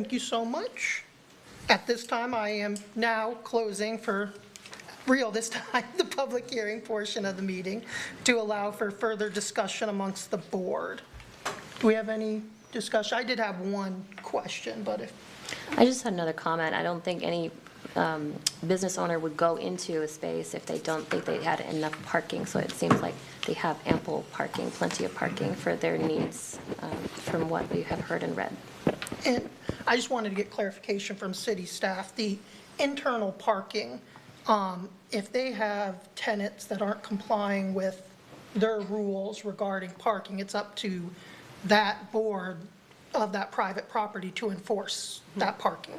Thank you so much. At this time, I am now closing for real this time, the public hearing portion of the meeting to allow for further discussion amongst the board. Do we have any discussion? I did have one question, but if, I just had another comment. I don't think any business owner would go into a space if they don't think they had enough parking. So it seems like they have ample parking, plenty of parking for their needs from what we have heard and read. and I just wanted to get clarification from city staff. The internal parking, if they have tenants that aren't complying with their rules regarding parking, it's up to that board of that private property to enforce that parking.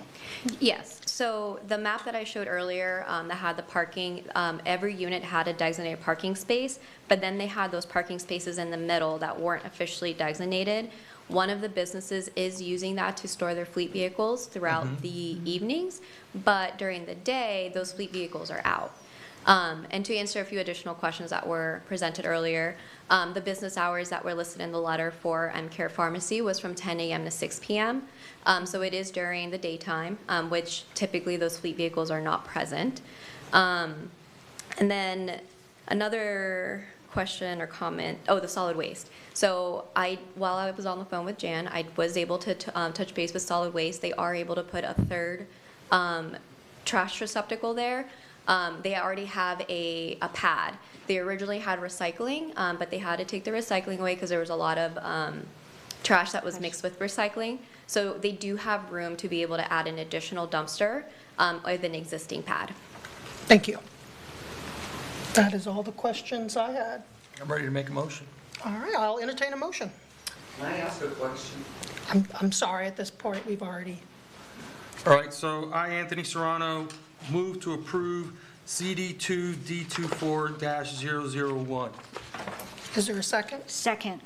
Yes, so the map that I showed earlier that had the parking, every unit had a designated parking space, but then they had those parking spaces in the middle that weren't officially designated. One of the businesses is using that to store their fleet vehicles throughout the evenings, but during the day, those fleet vehicles are out. And to answer a few additional questions that were presented earlier, the business hours that were listed in the letter for M-Care Pharmacy was from 10 a.m. to 6 p.m. So it is during the daytime, which typically those fleet vehicles are not present. And then another question or comment, the solid waste. So while I was on the phone with Jan, I was able to touch base with solid waste. They are able to put a third trash receptacle there. They already have a pad. They originally had recycling, but they had to take the recycling away because there was a lot of trash that was mixed with recycling. So they do have room to be able to add an additional dumpster with an existing pad. Thank you. That is all the questions I had. I'm ready to make a motion. All right, I'll entertain a motion. Can I ask a question? I'm sorry, at this point, we've already, All right, so I, Anthony Serrano, move to approve CD2 D24-001. is there a second? Second.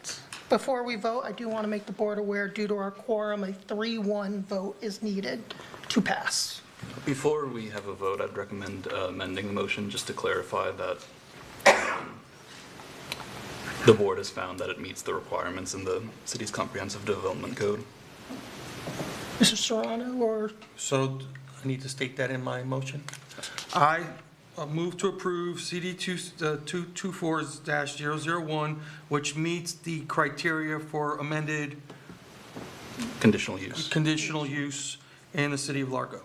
Before we vote, I do want to make the board aware, due to our quorum, a 3-1 vote is needed to pass. Before we have a vote, I'd recommend amending the motion just to clarify that the board has found that it meets the requirements in the city's comprehensive development code. Mr. Serrano, or, So I need to state that in my motion. I move to approve CD2 24-001, which meets the criteria for amended Conditional use. conditional use in the city of Largo.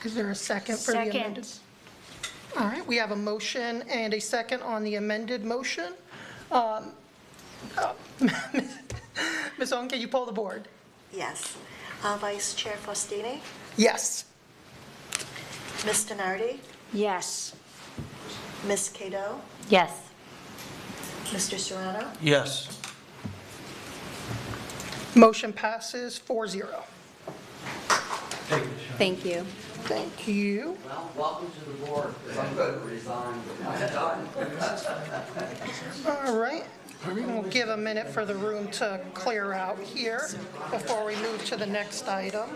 is there a second for the amended? Second. All right, we have a motion and a second on the amended motion. Ms. Owen, can you pull the board? Yes. Vice Chair Faustini, Yes. Ms. Donardi, Yes. Ms. Cato, Yes. Mr. Serrano. Yes. Motion passes 4-0. Thank you. Thank you. Well, welcome to the board, because I'm going to resign. I'm done. All right, we'll give a minute for the room to clear out here before we move to the next item.